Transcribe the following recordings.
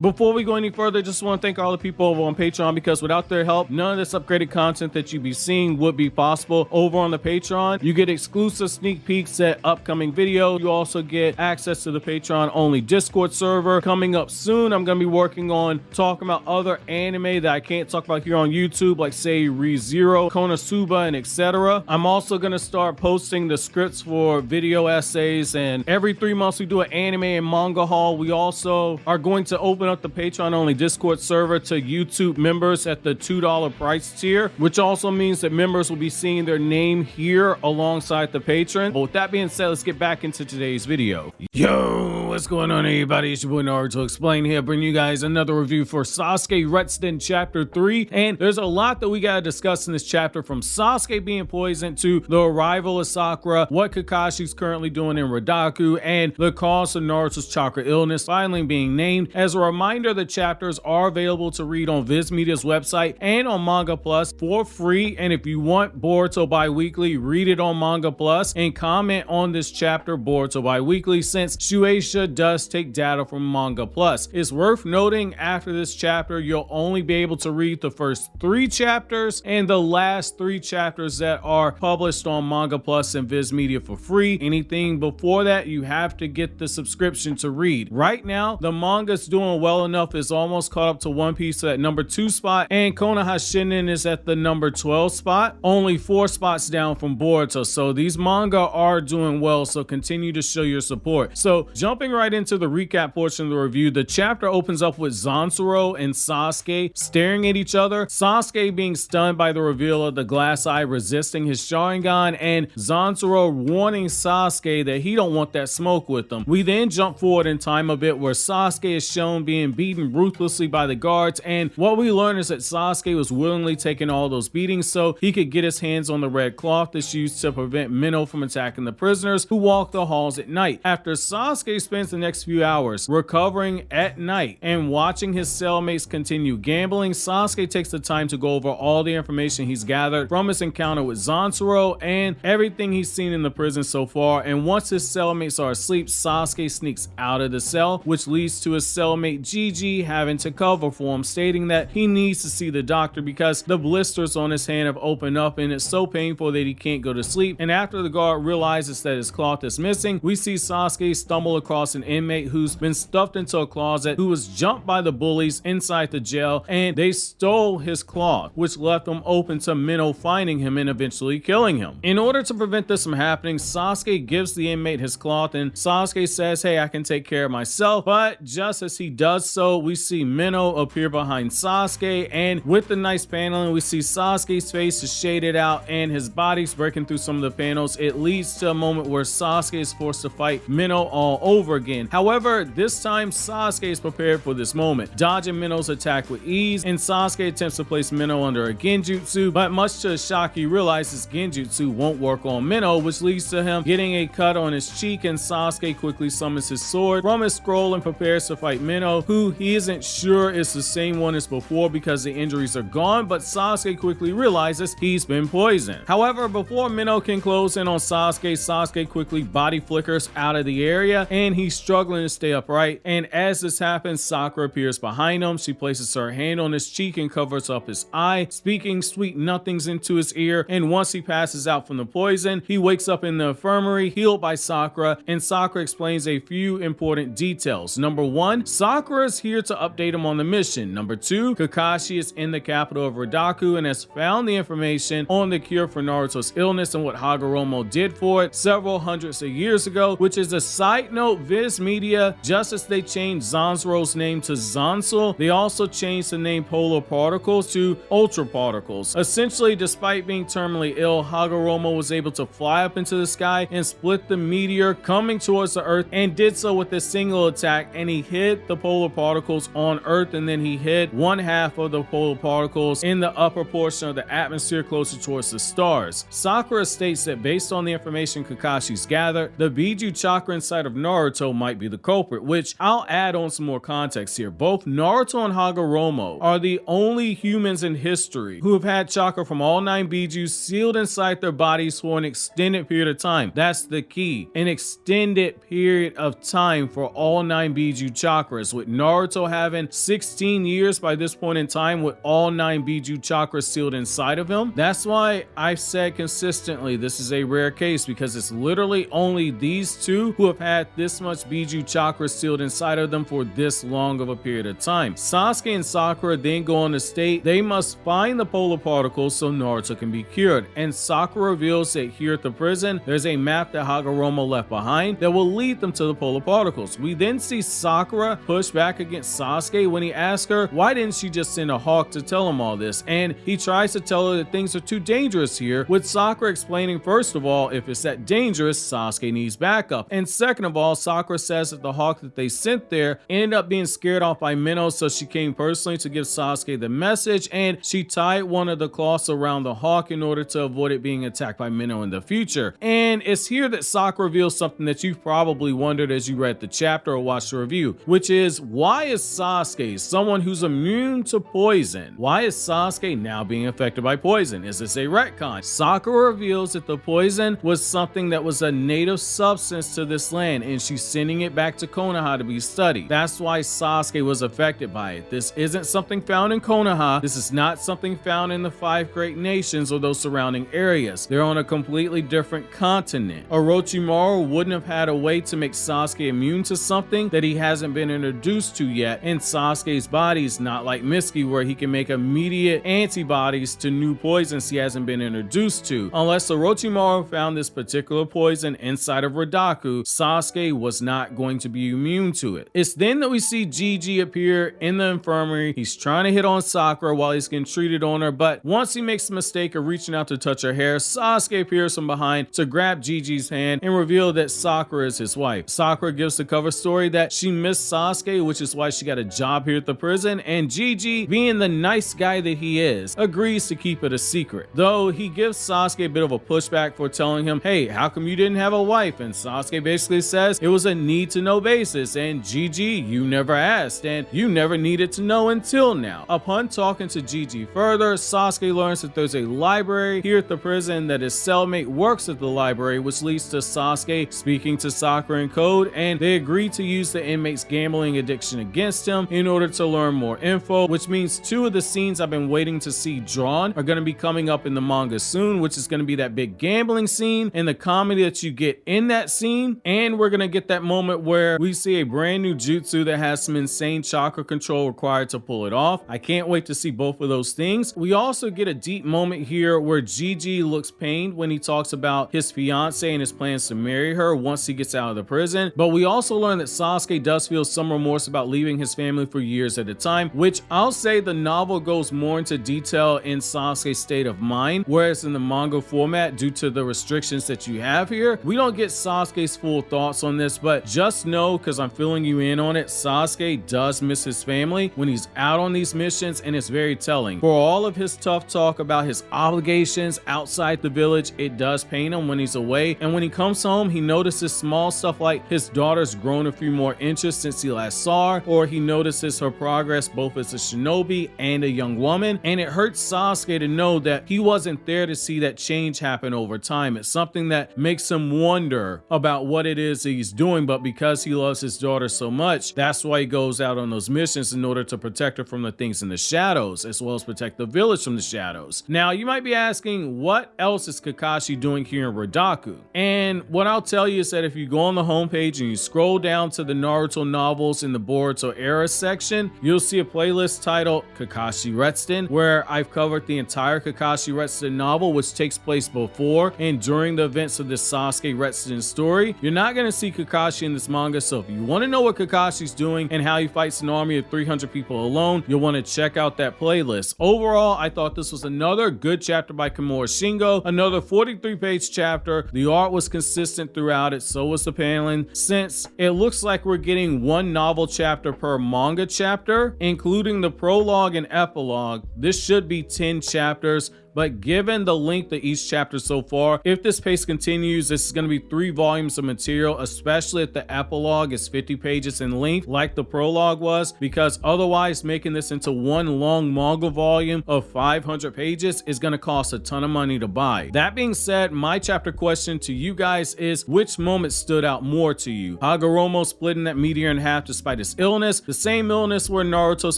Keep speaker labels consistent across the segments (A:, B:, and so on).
A: Before we go any further, just want to thank all the people over on Patreon, because without their help, none of this upgraded content that you'd be seeing would be possible. Over on the Patreon, you get exclusive sneak peeks at upcoming videos. You also get access to the Patreon only Discord server. Coming up soon, I'm going to be working on talking about other anime that I can't talk about here on YouTube, like say ReZero, Konosuba, and etc. I'm also going to start posting the scripts for video essays, and every 3 months we do an anime and manga haul. We also are going to open up the Patreon only Discord server to YouTube members at the $2 price tier, which also means that members will be seeing their name here alongside the patron. But with that being said, let's get back into today's video. Yo, what's going on, everybody? It's your boy Naruto Explain here, bringing you guys another review for Sasuke Retsuden Chapter 3. And there's a lot that we gotta discuss in this chapter, from Sasuke being poisoned to the arrival of Sakura, what Kakashi's currently doing in Redaku, and the cause of Naruto's chakra illness finally being named. As a reminder, the chapters are available to read on Viz Media's website and on Manga Plus for free. And if you want Boruto Bi-Weekly, read it on Manga Plus and comment on this chapter Boruto Bi-Weekly, since Shueisha does take data from Manga Plus. It's worth noting, after this chapter, you'll only be able to read the first 3 chapters and the last 3 chapters that are published on Manga Plus and Viz Media for free. Anything before that, you have to get the subscription to read. Right now, the manga's doing well enough, is almost caught up to One Piece at number 2 spot, and Konohashinen is at the number 12 spot, only 4 spots down from Boruto. So these manga are doing well, so continue to show your support. So jumping right into the recap portion of the review, the chapter opens up with Zanzuro and Sasuke staring at each other, Sasuke being stunned by the reveal of the glass eye resisting his Sharingan, and Zanzuro warning Sasuke that he don't want that smoke with them. We then jump forward in time a bit, where Sasuke is shown being beaten ruthlessly by the guards, and what we learn is that Sasuke was willingly taking all those beatings so he could get his hands on the red cloth that's used to prevent Minnow from attacking the prisoners who walk the halls at night. After Sasuke spends the next few hours recovering at night and watching his cellmates continue gambling, Sasuke takes the time to go over all the information he's gathered from his encounter with Zanzuro and everything he's seen in the prison so far. And once his cellmates are asleep, Sasuke sneaks out of the cell, which leads to his cellmate Gigi having to cover for him, stating that he needs to see the doctor because the blisters on his hand have opened up and it's so painful that he can't go to sleep. And after the guard realizes that his cloth is missing, we see Sasuke stumble across an inmate who's been stuffed into a closet, who was jumped by the bullies inside the jail, and they stole his cloth, which left him open to Minnow finding him and eventually killing him. In order to prevent this from happening, Sasuke gives the inmate his cloth, and Sasuke says, "Hey, I can take care of myself." But just as he does so, we see Minnow appear behind Sasuke, and with the nice paneling, we see Sasuke's face is shaded out and his body's breaking through some of the panels. It leads to a moment where Sasuke is forced to fight Minnow all over again. However, this time Sasuke is prepared for this moment, dodging Minnow's attack with ease, and Sasuke attempts to place Minnow under a genjutsu, but much to his shock, he realizes genjutsu won't work on Minnow, which leads to him getting a cut on his cheek, and Sasuke quickly summons his sword from his scroll and prepares to fight Minnow, who he isn't sure is the same one as before because the injuries are gone, but Sasuke quickly realizes he's been poisoned. However, before Minnow can close in on Sasuke, Sasuke quickly body flickers out of the area and he's struggling to stay upright, and as this happens, Sakura appears behind him. She places her hand on his cheek and covers up his eye, speaking sweet nothings into his ear, and once he passes out from the poison, he wakes up in the infirmary healed by Sakura, and Sakura explains a few important details. Number 1, Sakura is here to update him on the mission. Number 2, Kakashi is in the capital of Redaku and has found the information on the cure for Naruto's illness and what Hagoromo did for it several hundreds of years ago, which is a side note. Viz Media, just as they changed Zanzuro's name to Zansul, they also changed the name Polar Particles to Ultra Particles. Essentially, despite being terminally ill, Hagoromo was able to fly up into the sky and split the meteor coming towards the Earth, and did so with a single attack, and he hit the polar particles on Earth, and then he hit one half of the polar particles in the upper portion of the atmosphere closer towards the stars. Sakura states that based on the information Kakashi's gathered, the Biju chakra inside of Naruto Naruto might be the culprit, which I'll add on some more context here. Both Naruto and Hagoromo are the only humans in history who have had chakra from all 9 Bijus sealed inside their bodies for an extended period of time. That's the key. An extended period of time for all 9 Biju chakras, with Naruto having 16 years by this point in time with all 9 Biju chakras sealed inside of him. That's why I've said consistently this is a rare case, because it's literally only these two who have had this much Biju chakra sealed inside of them for this long of a period of time. Sasuke and Sakura then go on to state they must find the polar particles so Naruto can be cured, and Sakura reveals that here at the prison there's a map that Hagoromo left behind that will lead them to the polar particles. We then see Sakura push back against Sasuke when he asks her why didn't she just send a hawk to tell him all this, and he tries to tell her that things are too dangerous here, with Sakura explaining first of all if it's that dangerous Sasuke needs backup, and second of all Sakura says that the hawk that they sent there ended up being scared off by Minnow, so she came personally to give Sasuke the message, and she tied one of the cloths around the hawk in order to avoid it being attacked by Minnow in the future. And it's here that Sakura reveals something that you've probably wondered as you read the chapter or watched the review, which is why is Sasuke someone who's immune to poison? Why is Sasuke now being affected by poison? Is this a retcon? Sakura reveals that the poison was something that was a native substance to this land, and she's sending it back to Konoha to be studied. That's why Sasuke was affected by it. This isn't something found in Konoha. This is not something found in the 5 great nations or those surrounding areas. They're on a completely different continent. Orochimaru wouldn't have had a way to make Sasuke immune to something that he hasn't been introduced to yet, and Sasuke's body is not like Mitsuki where he can make immediate antibodies to new poisons he hasn't been introduced to. Unless Orochimaru found this particular poison inside of Redaku, Sasuke was not going to be immune to it. It's then that we see Gigi appear in the infirmary. He's trying to hit on Sakura while he's getting treated on her, but once he makes the mistake of reaching out to touch her hair, Sasuke appears from behind to grab Gigi's hand and reveal that Sakura is his wife. Sakura gives the cover story that she missed Sasuke, which is why she got a job here at the prison, and Gigi, being the nice guy that he is, agrees to keep it a secret. Though he gives Sasuke a bit of a pushback for telling him, hey, how come you didn't have a wife? And Sasuke basically says it was a need-to-know basis, and Gigi, you never asked, and you never needed to know until now. Upon talking to Gigi further, Sasuke learns that there's a library here at the prison, that his cellmate works at the library, which leads to Sasuke speaking to Sakura in code, and they agree to use the inmate's gambling addiction against him in order to learn more info, which means 2 of the scenes I've been waiting to see drawn are going to be coming up in the manga soon, which is going to be that big gambling scene and the comedy that you get in that scene, and we're going to get that moment where we see a brand new jutsu that has some insane chakra control required to pull it off. I can't wait to see both of those things. We also get a deep moment here where Gigi looks pained when he talks about his fiance and his plans to marry her once he gets out of the prison, but we also learn that Sasuke does feel some remorse about leaving his family for years at a time, which I'll say the novel goes more into detail in Sasuke's state of mind, whereas in the manga format, due to the restrictions that you have here, we don't get Sasuke's full thoughts on this, but just know, because I'm filling you in on it, Sasuke does miss his family when he's out on these missions, and it's very telling. For all of his tough talk about his obligations outside the village, it does pain him when he's away, and when he comes home, he notices small stuff like his daughter's grown a few more inches since he last saw her, or he notices her progress both as a shinobi and a young woman, and it hurts Sasuke to know that he wasn't there to see that change happen over time. It's something that makes him wonder about what it is that he's doing, but because he loves his daughter so much, that's why he goes out on those missions in order to protect her from the things in the shadows, as well as protect the village from the shadows. Now, you might be asking, what else is Kakashi doing here in Redaku? And what I'll tell you is that if you go on the homepage and you scroll down to the Naruto novels in the Boruto era section, you'll see a playlist titled Kakashi Retsuden, where I've covered the entire Kakashi Retsuden novel, which takes place before and during the events of this Sasuke Retsuden story. You're not going to see Kakashi in this manga, so if you want to know what Kakashi's doing and how he fights an army of 300 people alone, you'll want to check out that playlist. Overall, I thought this was another good chapter by Kimura Shingo, another 43-page chapter. The art was consistent throughout it, so was the paneling. Since it looks like we're getting 1 novel chapter per manga chapter, including the prologue and epilogue, this should be 10 chapters, but given the length of each chapter so far, if this pace continues, this is going to be 3 volumes of material, especially if the epilogue is 50 pages in length like the prologue was, because otherwise making this into one long manga volume of 500 pages is going to cost a ton of money to buy. That being said, my chapter question to you guys is, which moment stood out more to you? Hagoromo splitting that meteor in half despite his illness, the same illness where Naruto's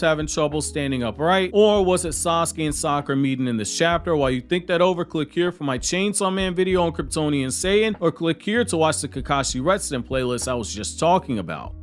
A: having trouble standing upright, or was it Sasuke and Sakura meeting in this chapter? While you think that over, click here for my Chainsaw Man video on Kryptonian Saiyan, or click here to watch the Kakashi Retsuden playlist I was just talking about.